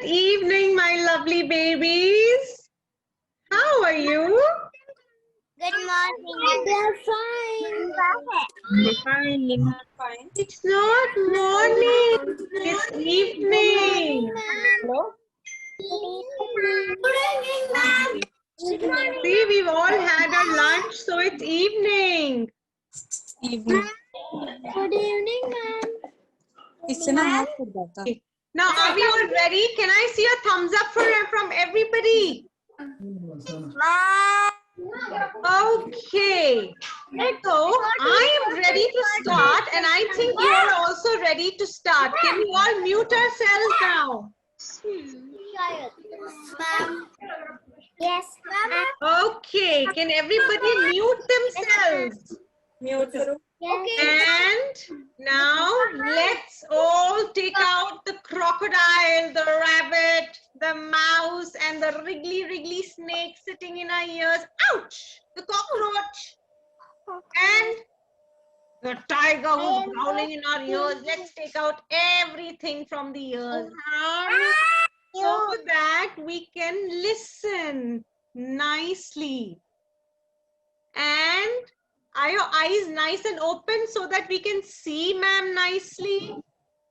Good evening, my lovely babies. How are you? Good morning. They're fine. Fine. It's not morning. It's evening. Hello? Good evening, ma'am. Good morning. See, we've all had our lunch, so it's evening. Evening. Good evening, ma'am. इससे ना हाथ कर जाता. Now, are we all ready? Can I see a thumbs up from everybody? Okay. So, I am ready to start, and I think you are also ready to start. Can you all mute yourselves now? Ma'am. Yes, ma'am. Okay. Can everybody mute themselves? Mute करो. And now let's all take out the crocodile, the rabbit, the mouse, and the wriggly snake sitting in our ears. Ouch! The cockroach and the tiger who's growling in our ears. Let's take out everything from the ears so that we can listen nicely. And are your eyes nice and open so that we can see ma'am nicely?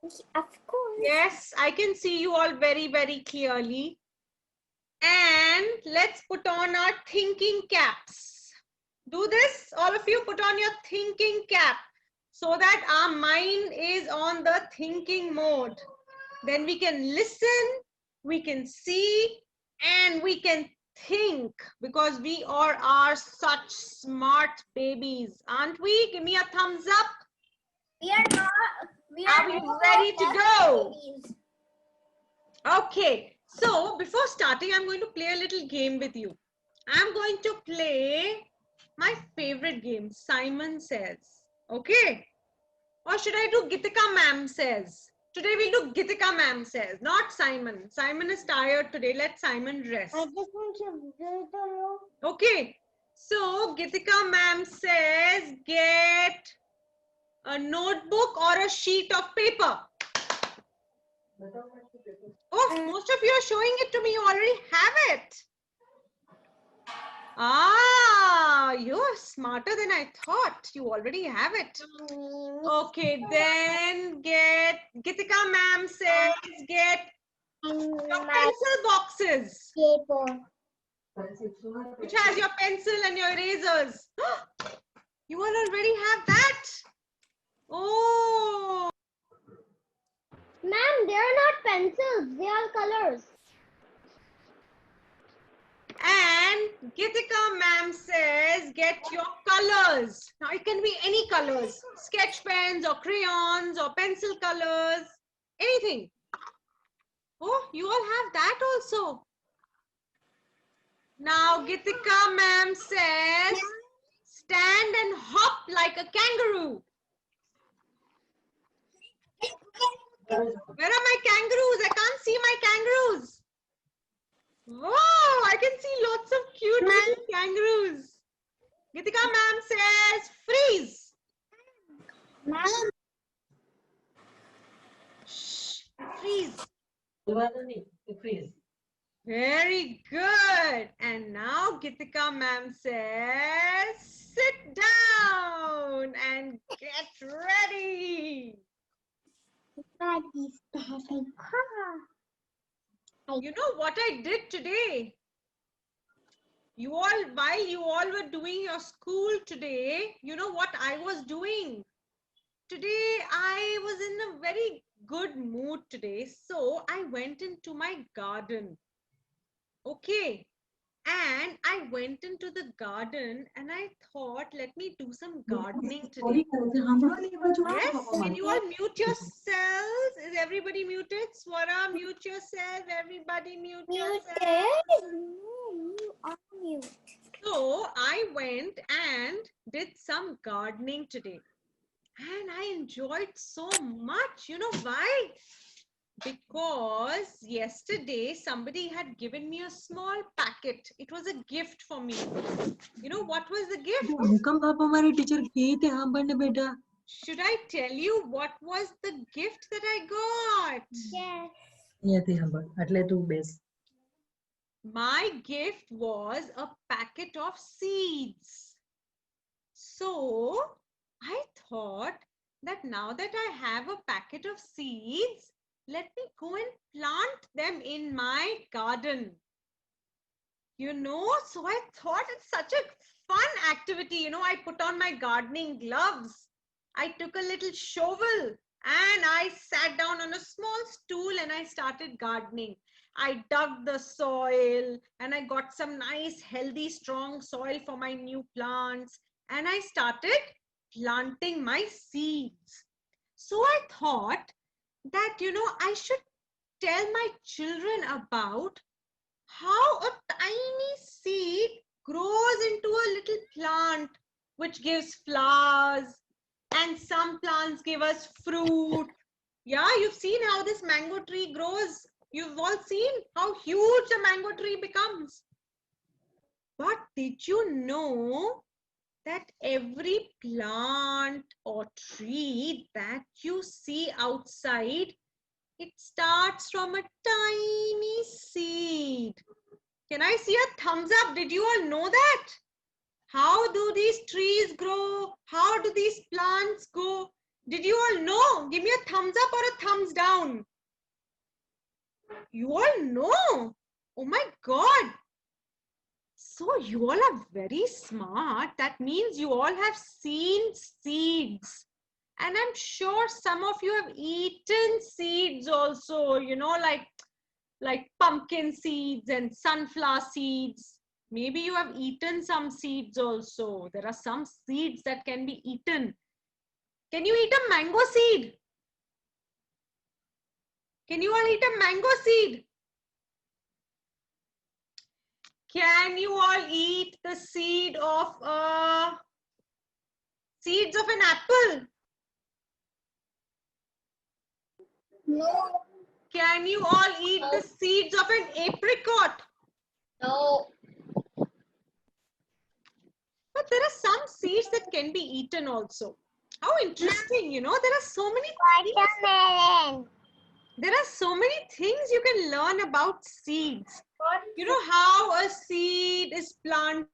Of course. Yes, I can see you all very, very clearly. And let's put on our thinking caps. Do this, all of you, put on your thinking cap so that our mind is on the thinking mode. Then we can listen, we can see, and we can think, because we are such smart babies, aren't we? Give me a thumbs up. We are not. Are we ready to go? Okay, so before starting, I'm going to play a little game with you. I'm going to play my favorite game, Simon Says. Okay? Or should I do Gitika Ma'am Says? Today we'll do Gitika Ma'am Says, not Simon. Simon is tired today. Let Simon rest. I just want to Okay, so Gitika Ma'am says get a notebook or a sheet of paper. Oh, most of you are showing it to me. You already have it. Ah, you're smarter than I thought. You already have it. Okay, then get, Gitika Ma'am says get your pencil boxes, paper. which has your pencil and your erasers. You all already have that. Oh, Ma'am, they are not pencils. They are colors. and Gitika Ma'am says get your colors. Now it can be any colors, sketch pens or crayons or pencil colors, anything. Oh, you all have that also. Now Gitika Ma'am says stand and hop like a kangaroo. Where are my kangaroos? I can't see my kangaroos. Wow, I can see lots of cute little kangaroos. Gitika Ma'am says freeze. Ma'am. Shh, freeze. Freeze. Very good. And now Gitika Ma'am says sit down and get ready. You know what I did today? You all, while you all were doing your school today, you know what I was doing? Today, I was in a very good mood today. So I went into my garden. Okay. And I went into the garden and I thought, let me do some gardening today. Yes, can you all mute yourselves? Is everybody muted? Swara, mute yourself. Everybody mute yourself. Mute. So I went and did some gardening today. And I enjoyed so much. You know why? Because yesterday somebody had given me a small packet. It was a gift for me. You know what was the gift? Teacher गए थे हाँ पढ़ने बेटा. Should I tell you what was the gift that I got? Yes. અહીંયાથી સાંભળ એટલે તું બેસ. My gift was a packet of seeds. So I thought that now that I have a packet of seeds, let me go and plant them in my garden. You know, so I thought it's such a fun activity. You know, I put on my gardening gloves. I took a little shovel and I sat down on a small stool and I started gardening. I dug the soil and I got some nice, healthy, strong soil for my new plants. And I started planting my seeds. So I thought that, you know, I should tell my children about how a tiny seed grows into a little plant which gives flowers, and some plants give us fruit. Yeah, you've seen how this mango tree grows. You've all seen how huge the mango tree becomes. But did you know that every plant or tree that you see outside, it starts from a tiny seed? Can I see a thumbs up? Did you all know that? How do these trees grow? How do these plants go? Did you all know? Give me a thumbs up or a thumbs down. You all know. Oh my God. So you all are very smart. That means you all have seen seeds. And I'm sure some of you have eaten seeds also, you know, like pumpkin seeds and sunflower seeds. Maybe you have eaten some seeds also. There are some seeds that can be eaten. Can you eat a mango seed? Can you all eat a mango seed? Can you all eat the seeds of an apple? No. Can you all eat the seeds of an apricot? No. But there are some seeds that can be eaten also. How interesting, you know, there are so many things. Watermelon. There are so many things you can learn about seeds. You know how a seed is planted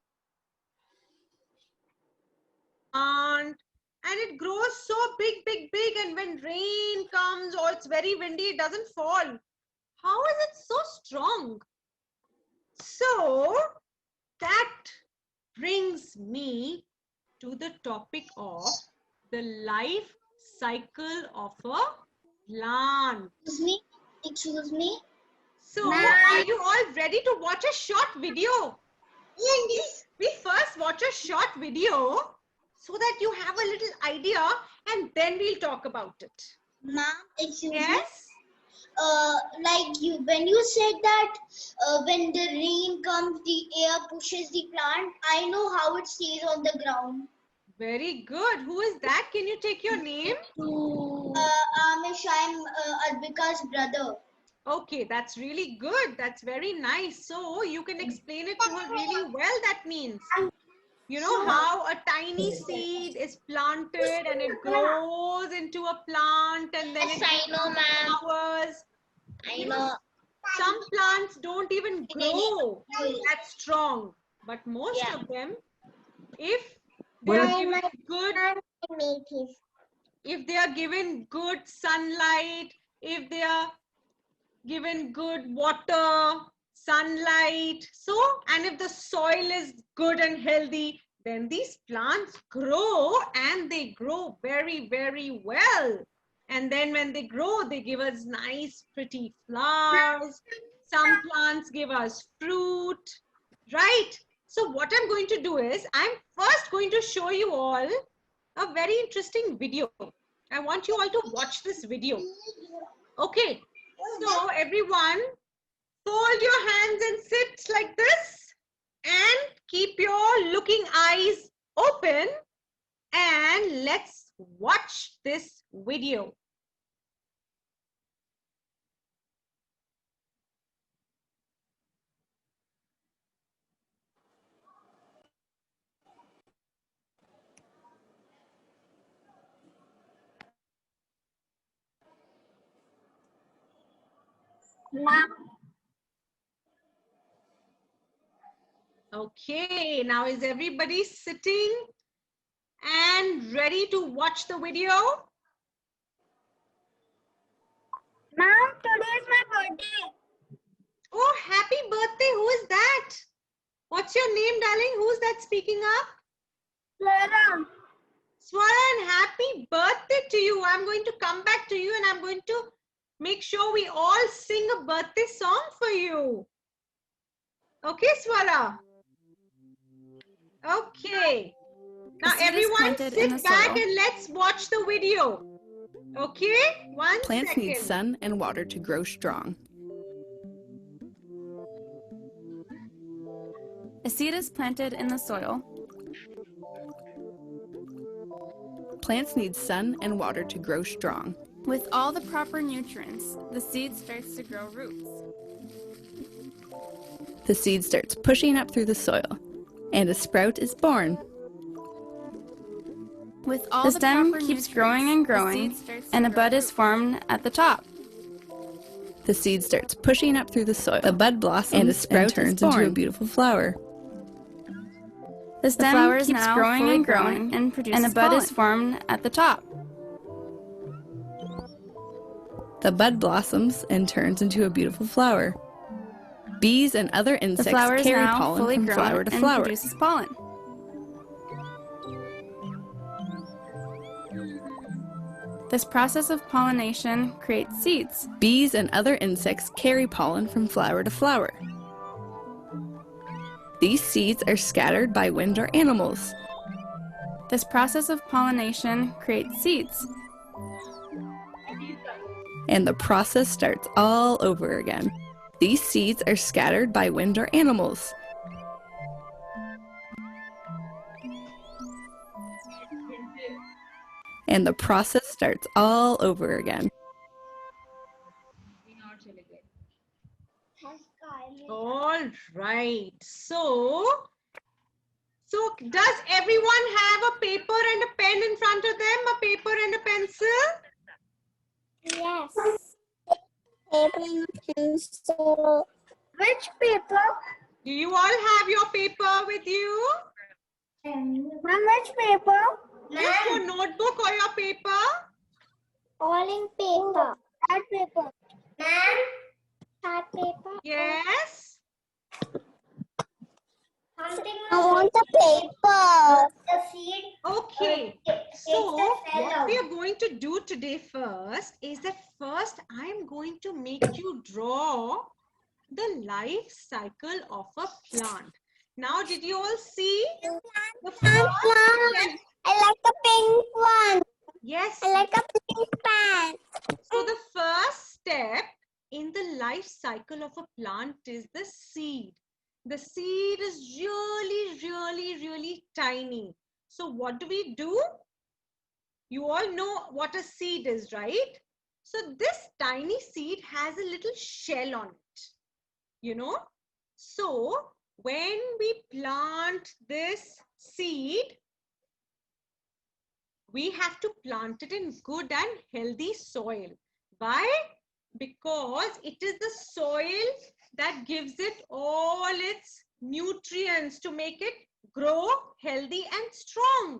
and it grows so big, and when rain comes or it's very windy, it doesn't fall. How is it so strong? So that brings me to the topic of the life cycle of a plant. Excuse me. So, are you all ready to watch a short video? Yes. We first watch a short video so that you have a little idea and then we'll talk about it. Ma'am, excuse me. Yes? Like when you said that when the rain comes, the air pushes the plant. I know how it stays on the ground. Very good. Who is that? Can you take your name? Amish, I'm Advika's brother. Okay, that's really good. That's very nice. So you can explain it to her really well, that means. You know how a tiny seed is planted and it grows into a plant and then it gives flowers. I know. Some plants don't even grow that strong, but most of them, if they are given good sunlight, if they are given good water, sunlight, and if the soil is good and healthy, then these plants grow and they grow very, very well. And then when they grow, they give us nice, pretty flowers. Some plants give us fruit, right? So what I'm going to do is, I'm first going to show you all a very interesting video. I want you all to watch this video. Okay, so everyone, fold your hands and sit like this and keep your looking eyes open and let's watch this video. Okay, now is everybody sitting and ready to watch the video? Ma'am, today is my birthday. Oh, happy birthday. Who is that? What's your name, darling? Who's that speaking up? Flora. Swaran, happy birthday to you. I'm going to come back to you and I'm going to make sure we all sing a birthday song for you. Okay, Swara? Okay. Now seed is everyone planted in the sit back soil. and let's watch the video. Okay? One Plants second. need sun and water to grow strong. A seed is planted in the soil. Plants need sun and water to grow strong. With all the proper nutrients, the seed starts to grow roots. The seed starts pushing up through the soil, and a sprout is born. With all the stem keeps growing and growing, and a bud is formed at the top. The seed starts pushing up through the soil. The bud blossoms and a sprout turns into a beautiful flower. The stem keeps growing and growing, and a bud is formed at the top. The bud blossoms and turns into a beautiful flower. Bees and other insects carry pollen from flower to flower. Produces pollen. This process of pollination creates seeds. Bees and other insects carry pollen from flower to flower. These seeds are scattered by wind or animals. This process of pollination creates seeds. And the process starts all over again. These seeds are scattered by wind or animals. And the process starts all over again. All right. So does everyone have a paper and a pen in front of them? A paper and a pencil? Yes. Paper and pencil. Which paper? Do you all have your paper with you? Ma'am, which paper? Just your notebook or your paper? All in paper. That paper. Ma'am? That paper. Yes. I want the paper. The seed. Okay. So what we are going to do today first is that first I am going to make you draw the life cycle of a plant. Now, did you all see the first step? I like the pink one. Yes. I like a pink plant. So the first step in the life cycle of a plant is the seed. The seed is really tiny. So what do we do? You all know what a seed is, right? So this tiny seed has a little shell on it, you know. So when we plant this seed, we have to plant it in good and healthy soil. Why? Because it is the soil that gives it all its nutrients to make it grow healthy and strong.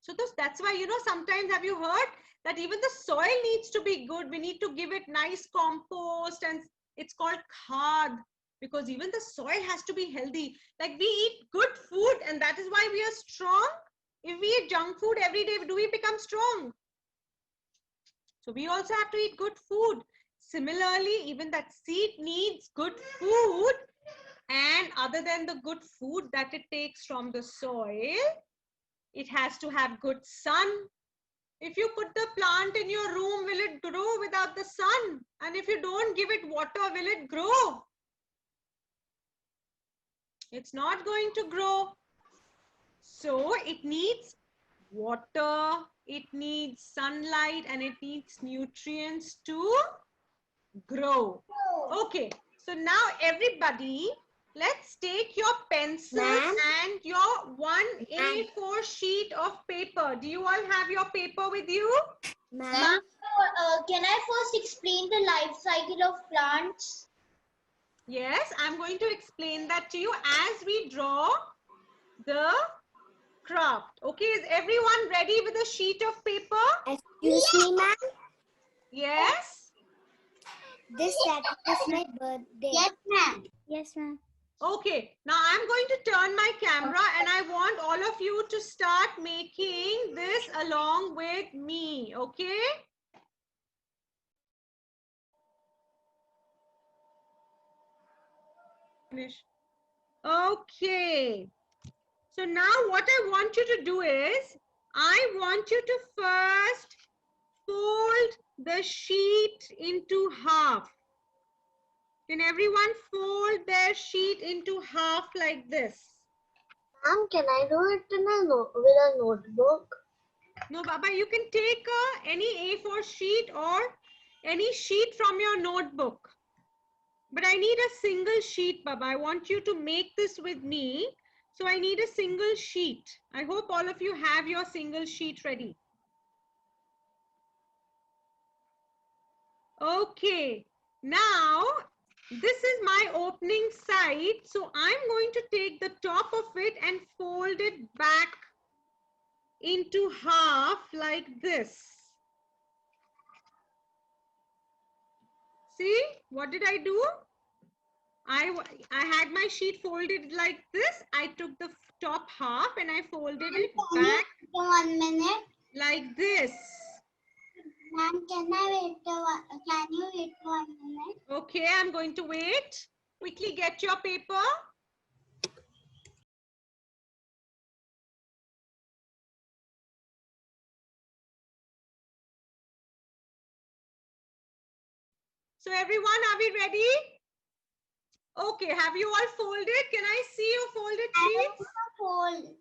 So that's why, you know, sometimes have you heard that even the soil needs to be good. We need to give it nice compost, and it's called khad, because even the soil has to be healthy. Like we eat good food and that is why we are strong. If we eat junk food every day, do we become strong? So we also have to eat good food. Similarly, even that seed needs good food, and other than the good food that it takes from the soil, it has to have good sun. If you put the plant in your room, will it grow without the sun? And if you don't give it water, will it grow? It's not going to grow. So it needs water, it needs sunlight, and it needs nutrients to grow. Okay, so now everybody, let's take your pencils and your 1A4 sheet of paper. Do you all have your paper with you? Ma'am, can I first explain the life cycle of plants? Yes, I'm going to explain that to you as we draw the craft. Okay, is everyone ready with a sheet of paper? Excuse me, ma'am. Yes. This Saturday is my birthday. Yes, ma'am. Yes, ma'am. Okay, now I'm going to turn my camera and I want all of you to start making this along with me. Okay? Finish. Okay. So now what I want you to do is, I want you to first fold the sheet into half. Can everyone fold their sheet into half like this? Ma'am, can I do it in with a notebook? No, Baba, you can take any A4 sheet or any sheet from your notebook. But I need a single sheet, Baba. I want you to make this with me. So I need a single sheet. I hope all of you have your single sheet ready. Okay. Now, this is my opening side. So I'm going to take the top of it and fold it back into half like this. See, what did I do? I had my sheet folded like this. I took the top half and I folded it back 1 minute. like this. Ma'am, can you wait 1 minute? Okay, I'm going to wait. Quickly get your paper. So everyone, are we ready? Okay, have you all folded? Can I see your folded sheets?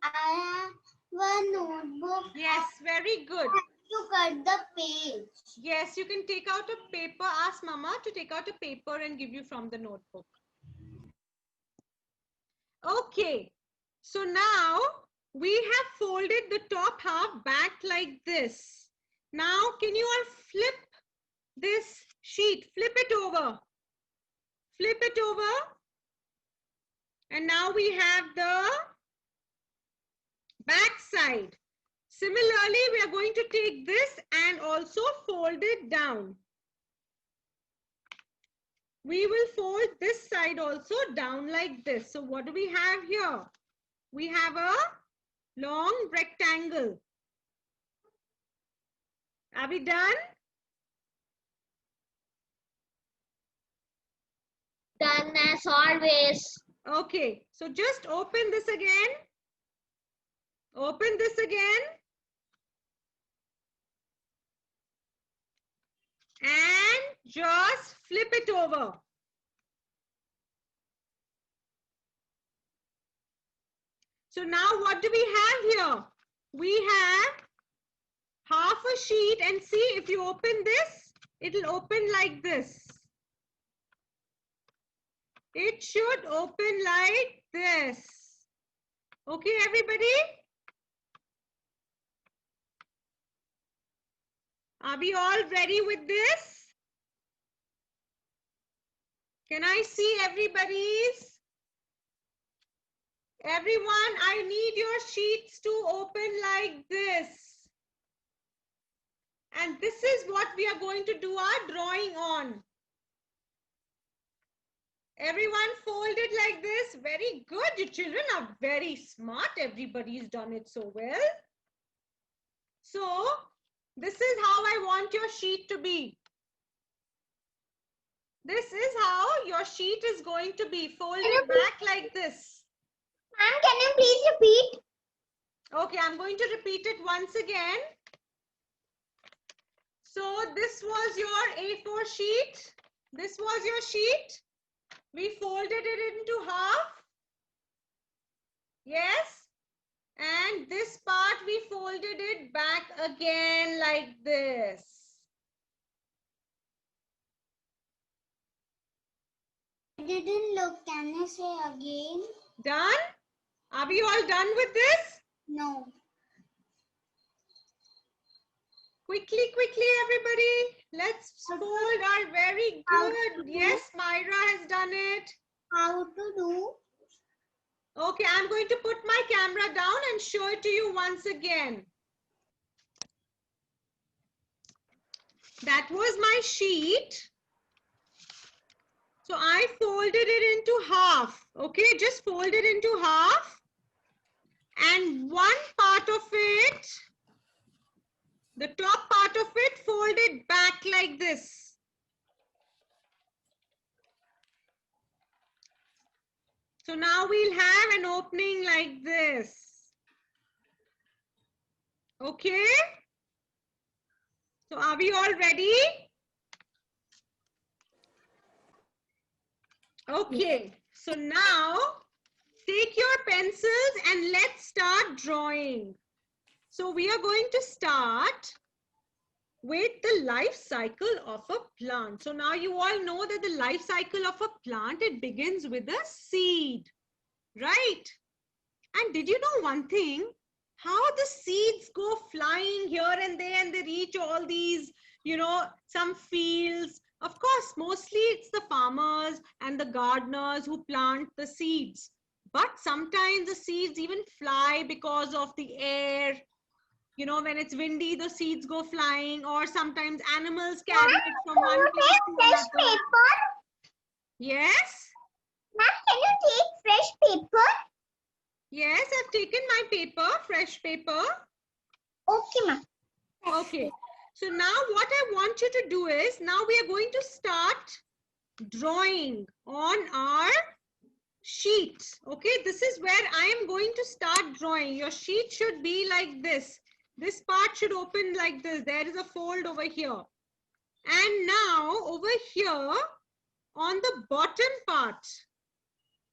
I have a notebook. Yes, very good. To cut the page. Yes, you can take out a paper. Ask Mama to take out a paper and give you from the notebook. Okay, so now we have folded the top half back like this. Now, can you all flip this sheet? Flip it over. Flip it over. And now we have the back side. Similarly, we are going to take this and also fold it down. We will fold this side also down like this. So what do we have here? We have a long rectangle. Are we done? Done as always. Okay, so just open this again. Open this again. And just flip it over. So now what do we have here? We have half a sheet, and see, if you open this, it'll open like this. It should open like this. Okay, everybody? Are we all ready with this? Can I see everybody's? Everyone, I need your sheets to open like this. And this is what we are going to do our drawing on. Everyone fold it like this. Very good. You children are very smart. Everybody's done it so well. So, this is how I want your sheet to be. This is how your sheet is going to be. Fold it back like this. Ma'am, can you please repeat? Okay, I'm going to repeat it once again. So this was your A4 sheet. This was your sheet. We folded it into half. Yes. And this part we folded it back again like this. I didn't look. Can you say again? Done? Are we all done with this? No. Quickly, quickly, everybody. Let's fold our very good. Yes, Myra has done it. How to do? Okay, I'm going to put my camera down and show it to you once again. That was my sheet. So I folded it into half. Okay, just fold it into half. And one part of it, the top part of it, fold it back like this. So now we'll have an opening like this. Okay? So are we all ready? Okay. So now take your pencils and let's start drawing. So we are going to start with the life cycle of a plant. So now you all know that the life cycle of a plant, it begins with a seed, right? And did you know one thing? How the seeds go flying here and there and they reach all these, some fields. Of course, mostly it's the farmers and the gardeners who plant the seeds. But sometimes the seeds even fly because of the air. When it's windy, the seeds go flying, or sometimes animals carry it from one place to Fresh another. paper? Yes? Ma'am, can you take fresh paper? Yes, I've taken my paper, fresh paper. Okay, ma'am. Okay. So now what I want you to do is, now we are going to start drawing on our sheet. Okay, this is where I am going to start drawing. Your sheet should be like this. This part should open like this. There is a fold over here. And now over here on the bottom part,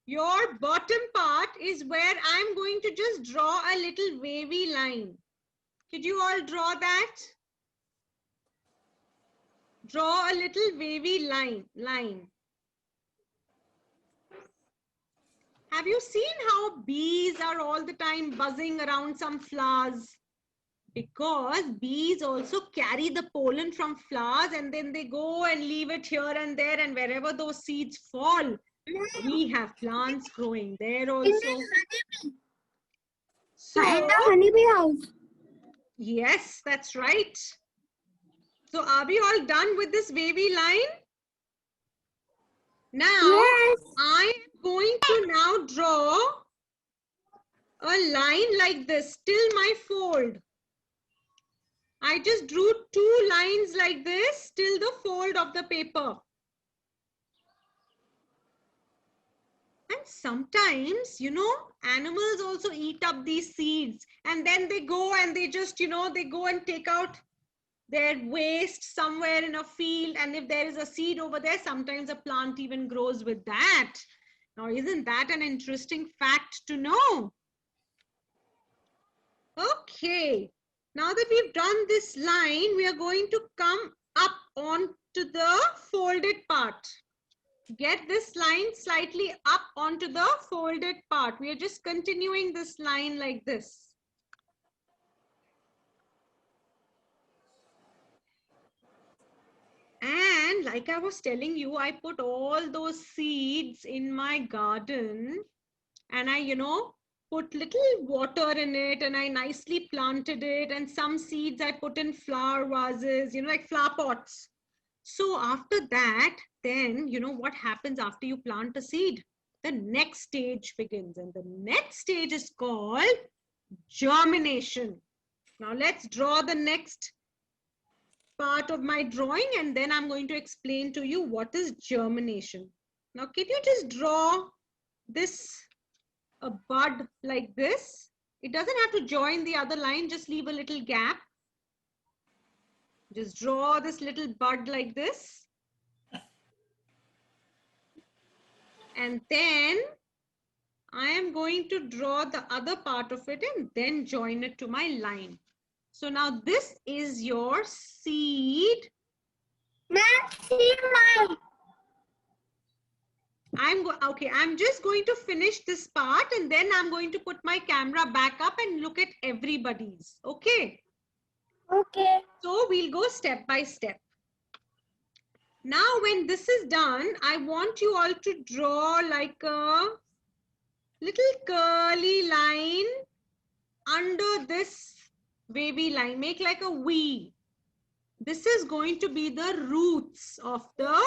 your bottom part is where I'm going to just draw a little wavy line. Could you all draw that? Draw a little wavy line. Have you seen how bees are all the time buzzing around some flowers? Because bees also carry the pollen from flowers and then they go and leave it here and there, and wherever those seeds fall, we have plants growing there also. So, honeybee house. yes, that's right. So are we all done with this wavy line? Now, Yes. I am going to now draw a line like this till my fold. I just drew 2 lines like this till the fold of the paper. And sometimes, animals also eat up these seeds, and then they go and they just, they go and take out their waste somewhere in a field. And if there is a seed over there, sometimes a plant even grows with that. Now, isn't that an interesting fact to know? Okay. Now that we've done this line, we are going to come up onto the folded part. Get this line slightly up onto the folded part. We are just continuing this line like this. And like I was telling you, I put all those seeds in my garden and I, put little water in it and I nicely planted it, and some seeds I put in flower vases, like flower pots. So after that, then, what happens after you plant a seed? The next stage begins, and the next stage is called germination. Now let's draw the next part of my drawing, and then I'm going to explain to you what is germination. Now, can you just draw this a bud like this? It doesn't have to join the other line, just leave a little gap. Just draw this little bud like this. And then I am going to draw the other part of it and then join it to my line. So now this is your seed. I'm just going to finish this part and then I'm going to put my camera back up and look at everybody's. Okay. Okay. So we'll go step by step. Now, when this is done, I want you all to draw like a little curly line under this wavy line. Make like a V. This is going to be the roots of the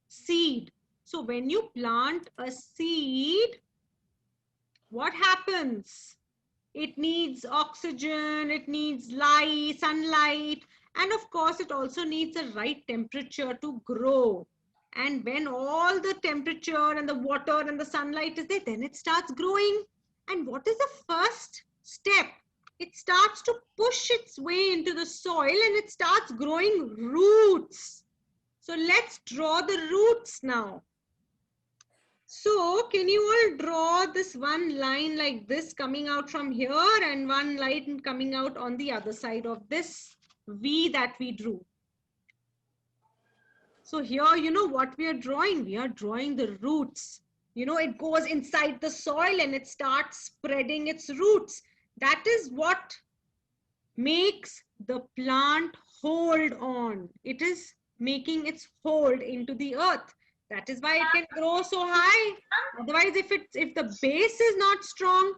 seed. So when you plant a seed, what happens? It needs oxygen, it needs light, sunlight, and of course it also needs the right temperature to grow. And when all the temperature and the water and the sunlight is there, then it starts growing. And what is the first step? It starts to push its way into the soil and it starts growing roots. So let's draw the roots now. So can you all draw this one line like this coming out from here and one line coming out on the other side of this V that we drew? So here, you know what we are drawing? We are drawing the roots. You know, it goes inside the soil and it starts spreading its roots. That is what makes the plant hold on. It is making its hold into the earth. That is why it can grow so high. Otherwise, if the base is not strong,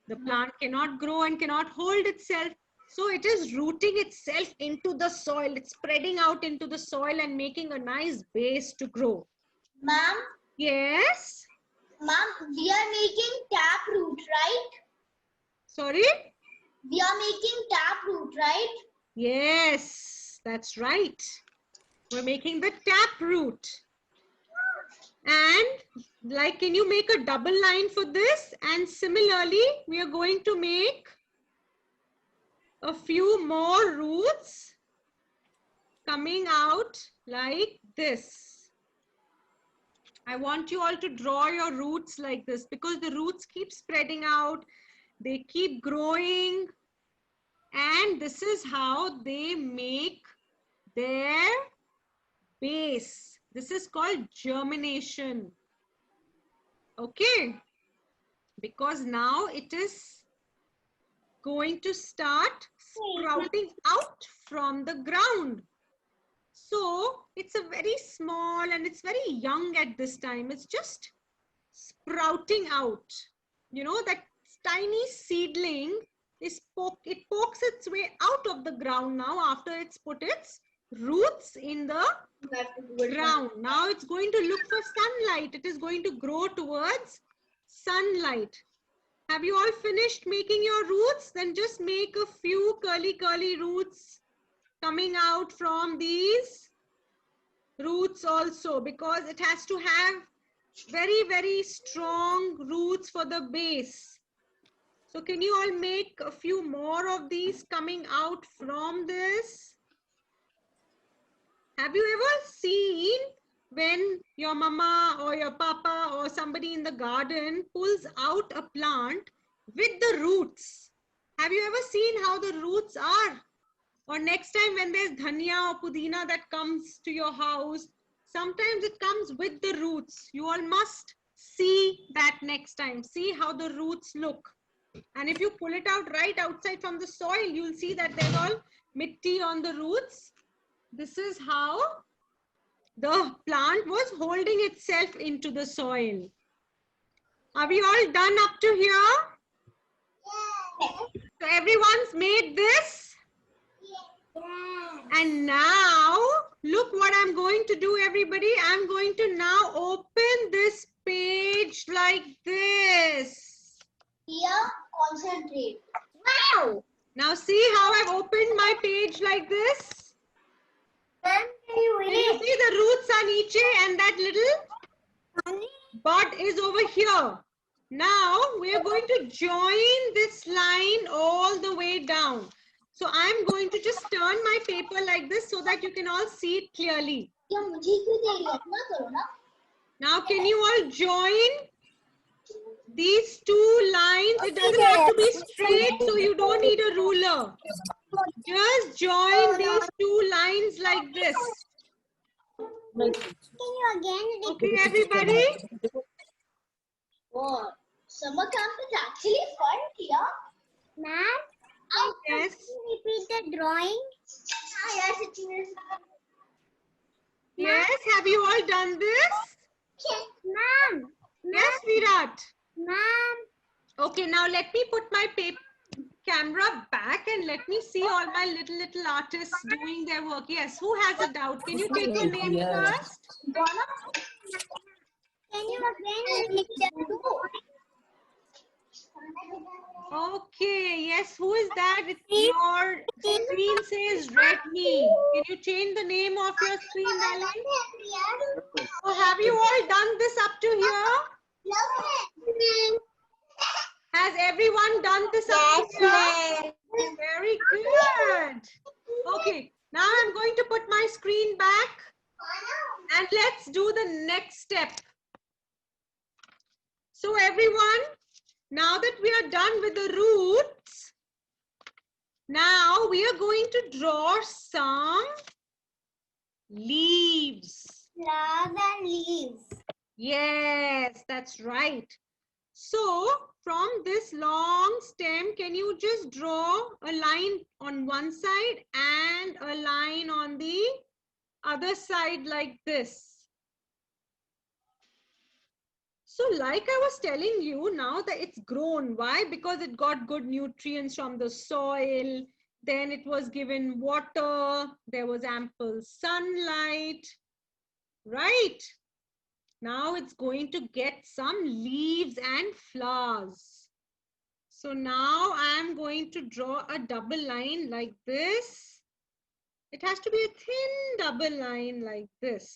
the plant cannot grow and cannot hold itself. So it is rooting itself into the soil. It's spreading out into the soil and making a nice base to grow. Ma'am? Yes? Ma'am, we are making taproot, right? Sorry? We are making taproot, right? Yes, that's right. We're making the taproot. And like, can you make a double line for this? And similarly, we are going to make a few more roots coming out like this. I want you all to draw your roots like this because the roots keep spreading out. They keep growing. And this is how they make their base. This is called germination. Okay. Because now it is going to start sprouting out from the ground. So it's a very small and it's very young at this time. It's just sprouting out. You know, that tiny seedling it pokes its way out of the ground now after it's put its roots in the ground. Now it's going to look for sunlight. It is going to grow towards sunlight. Have you all finished making your roots? Then just make a few curly roots coming out from these roots also, because it has to have very strong roots for the base. So can you all make a few more of these coming out from this? Have you ever seen when your mama or your papa or somebody in the garden pulls out a plant with the roots? Have you ever seen how the roots are? Or next time when there's dhania or pudina that comes to your house, sometimes it comes with the roots. You all must see that next time. See how the roots look. And if you pull it out right outside from the soil, you'll see that there's all mitti on the roots. This is how the plant was holding itself into the soil. Are we all done up to here? So everyone's made this? And now, look what I'm going to do, everybody. I'm going to now open this page like this. Here, concentrate. Wow! Now see how I've opened my page like this? Then can you Can you see the roots are niche and that little bud is over here? Now we are going to join this line all the way down. So I'm going to just turn my paper like this so that you can all see it clearly. Now can you all join these two lines? It doesn't have to be straight, so you don't need a ruler. Just join these two lines like this. Okay, everybody? Wow. Summer camp is actually fun, Kia. Ma'am? Yes. Repeat the drawing. Yes, it is. Yes. Have you all done this? Ma'am. Yes, Virat. Ma'am. Okay, now let me put my camera back and let me see all my little artists doing their work. Yes, who has a doubt? Can you take your name first? Can you again repeat the two? Okay, yes, who is that? Your screen says Redmi. Can you change the name of your screen, darling? So have you all done this up to here? Has everyone done this up to here? Very good. Okay, now I'm going to put my screen back and let's do the next step. So everyone, now that we are done with the roots, now we are going to draw some leaves. Flowers and leaves. Yes, that's right. So from this long stem, can you just draw a line on one side and a line on the other side like this? So like I was telling you, now that it's grown, why? Because it got good nutrients from the soil, then it was given water, there was ample sunlight, right? Now it's going to get some leaves and flowers. So now I'm going to draw a double line like this. It has to be a thin double line like this.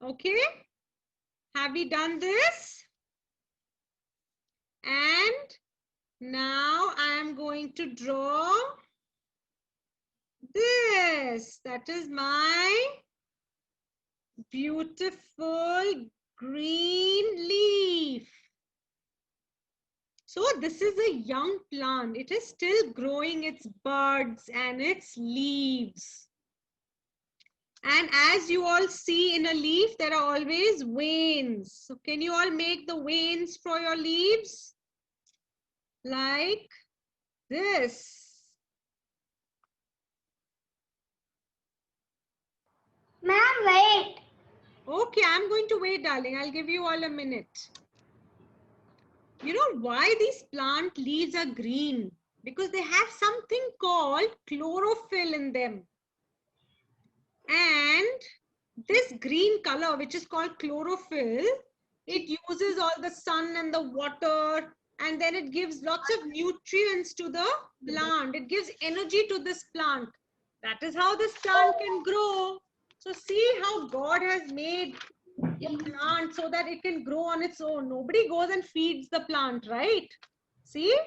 Okay? Have we done this? And now I am going to draw this. That is my beautiful green leaf. So this is a young plant. It is still growing its buds and its leaves. And as you all see in a leaf, there are always veins. So can you all make the veins for your leaves? Like this. Ma'am, wait. Okay, I'm going to wait, darling. I'll give you all a minute. You know why these plant leaves are green? Because they have something called chlorophyll in them. And this green color, which is called chlorophyll, it uses all the sun and the water, and then it gives lots of nutrients to the plant. It gives energy to this plant. That is how this plant can grow. So see how God has made a plant so that it can grow on its own. Nobody goes and feeds the plant, right? See?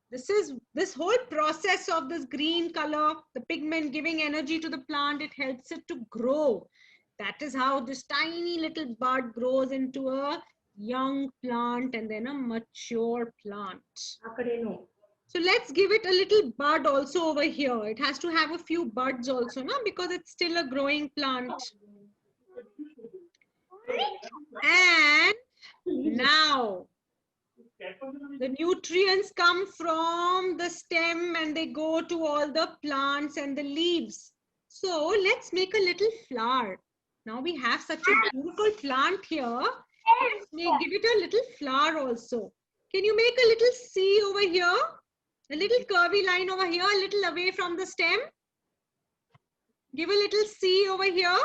This whole process of this green color, the pigment giving energy to the plant, it helps it to grow. That is how this tiny little bud grows into a young plant and then a mature plant. So let's give it a little bud also over here. It has to have a few buds also, no? Because it's still a growing plant. And now the nutrients come from the stem and they go to all the plants and the leaves. So let's make a little flower. Now we have such a beautiful plant here. Let's give it a little flower also. Can you make a little C over here? A little curvy line over here, a little away from the stem. Give a little C over here.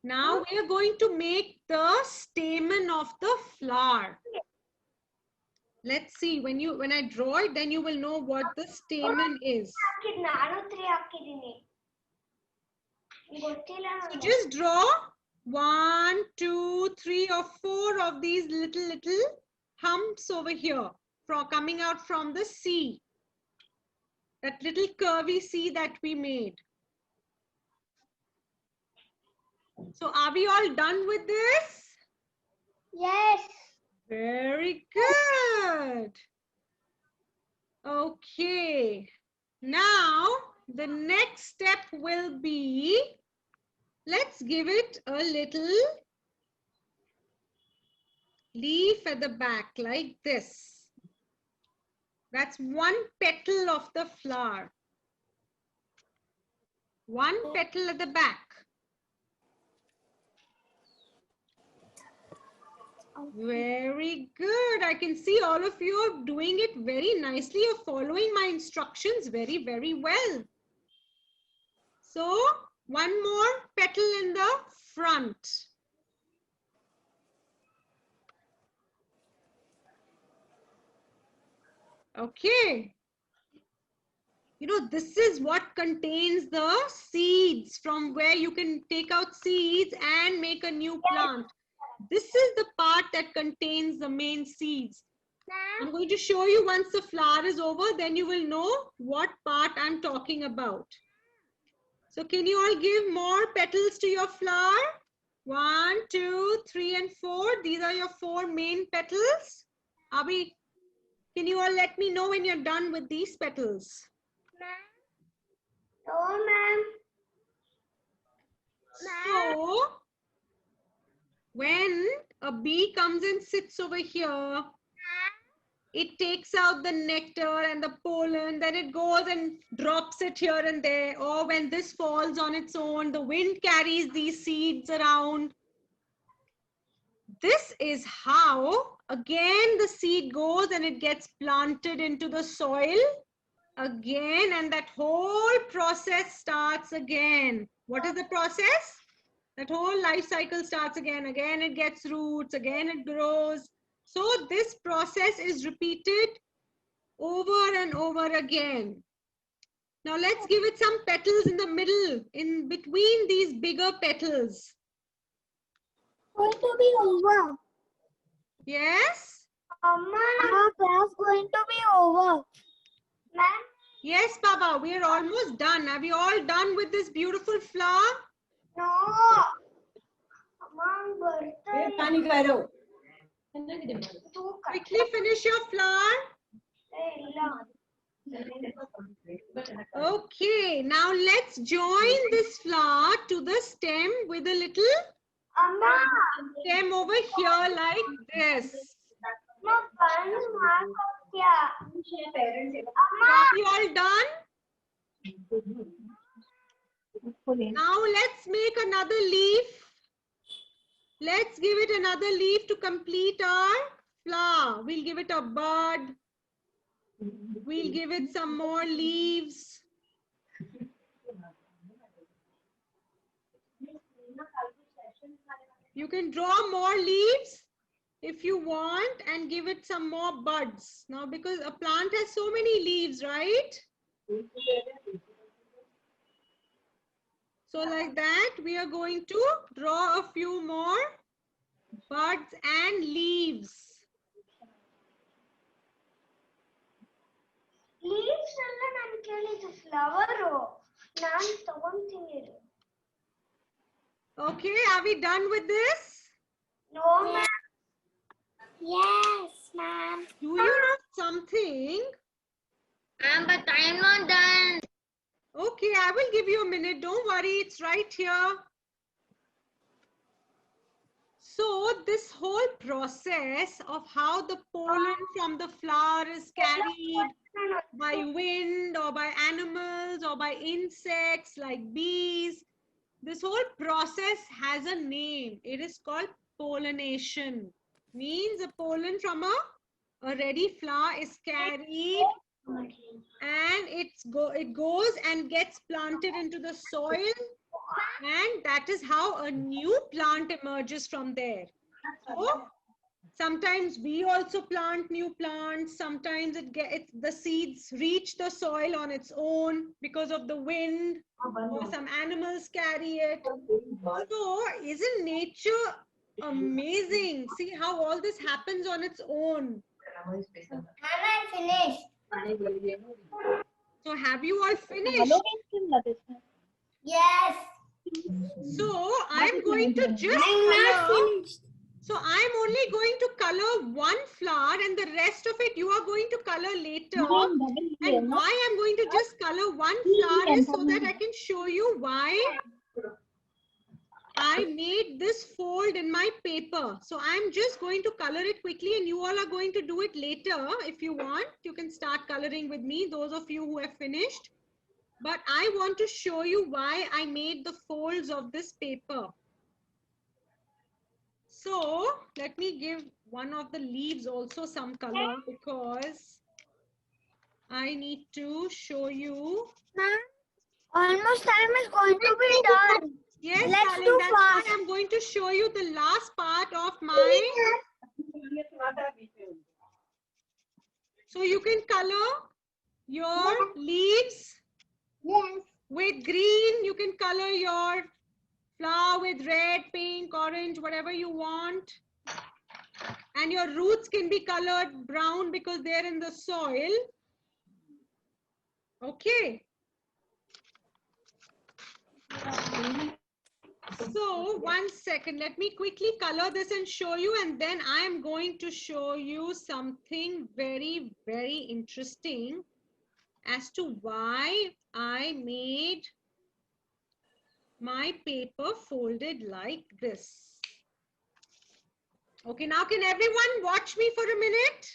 Now we are going to make the stamen of the flower. Let's see, when I draw it, then you will know what the stamen is. So just draw 1, 2, 3 or 4 of these little humps over here coming out from the C. That little curvy C that we made. So are we all done with this? Yes. Very good. Okay. Now the next step will be, let's give it a little leaf at the back like this. That's one petal of the flower. One petal at the back. Very good. I can see all of you are doing it very nicely. You're following my instructions very, very well. So, one more petal in the front. Okay. You know, this is what contains the seeds, from where you can take out seeds and make a new plant. This is the part that contains the main seeds. I'm going to show you once the flower is over, then you will know what part I'm talking about. So can you all give more petals to your flower? 1, 2, 3, and 4. These are your 4 main petals. Abhi, can you all let me know when you're done with these petals? Oh, ma'am. So, when a bee comes and sits over here, it takes out the nectar and the pollen, then it goes and drops it here and there. Or when this falls on its own, the wind carries these seeds around. This is how, again, the seed goes and it gets planted into the soil again, and that whole process starts again. What is the process? That whole life cycle starts again. Again, it gets roots, again, it grows. So this process is repeated over and over again. Now let's give it some petals in the middle, in between these bigger petals. Going to be over. Yes? Mama, class going to be over. Ma'am? Yes, Baba, we are almost done. Are we all done with this beautiful flower? No. Mom, Quickly finish your flower. Okay, now let's join this flower to the stem with a little stem over here like this. Are you all done? Now let's make another leaf. Let's give it another leaf to complete our flower. We'll give it a bud. We'll give it some more leaves. You can draw more leaves if you want and give it some more buds. Now, because a plant has so many leaves, right? So like that, we are going to draw a few more buds and leaves. Leaves alla the flower. Okay, are we done with this? No, ma'am. Yes, ma'am. Do you know something? Ma'am, but I'm not done. Okay, I will give you a minute. Don't worry, it's right here. So this whole process of how the pollen from the flower is carried by wind or by animals or by insects like bees, this whole process has a name. It is called pollination. Means the pollen from a ready flower is carried and it goes and gets planted into the soil, and that is how a new plant emerges from there. So sometimes we also plant new plants. Sometimes the seeds reach the soil on its own because of the wind, or some animals carry it. So isn't nature amazing? See how all this happens on its own. Ma'am, I'm finished. So have you all finished? Yes. So I'm going to just I'm not color. finished. So I'm only going to color one flower, and the rest of it you are going to color later. And why I'm going to just color one flower is so that I can show you why I made this fold in my paper. So I'm just going to color it quickly and you all are going to do it later. If you want, you can start coloring with me, those of you who have finished. But I want to show you why I made the folds of this paper. So let me give one of the leaves also some color because I need to show you. Ma'am, almost time is going to be done. Yes, Let's darling, do that's why fast. I'm going to show you the last part of my. So you can color your leaves Yes. with green. You can color your flower with red, pink, orange, whatever you want. And your roots can be colored brown because they're in the soil. Okay. So 1 second, let me quickly color this and show you, and then I am going to show you something very, very interesting as to why I made my paper folded like this. Okay, now can everyone watch me for a minute?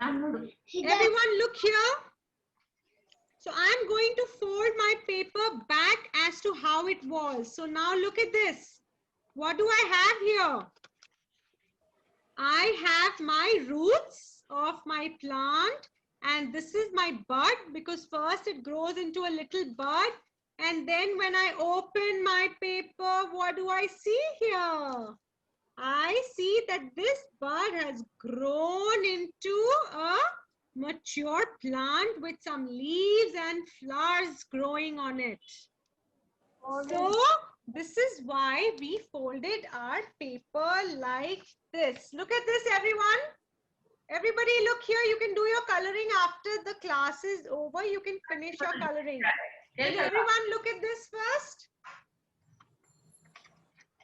Everyone look here. So I'm going to fold my paper back as to how it was. So now look at this. What do I have here? I have my roots of my plant and this is my bud because first it grows into a little bud and then when I open my paper, what do I see here? I see that this bud has grown into a mature plant with some leaves and flowers growing on it. So this is why we folded our paper like this. Look at this, everyone. Everybody look here. You can do your coloring after the class is over. You can finish your coloring. Will everyone look at this first?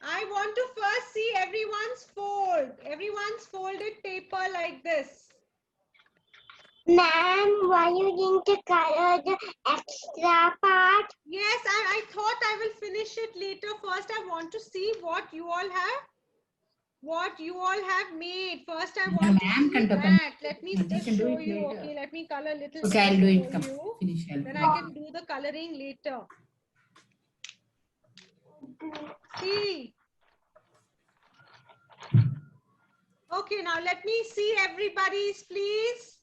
I want to first see everyone's fold. Everyone's folded paper like this. Ma'am, why you need to color the extra part? Yes, I thought I will finish it later. First, I want to see what you all have. What you all have made. First, I want to see that. Let me just show you. Okay, let me color little. Okay, I'll do it. for you. Finish. Then I can do the coloring later. See. Okay, now let me see everybody's, please.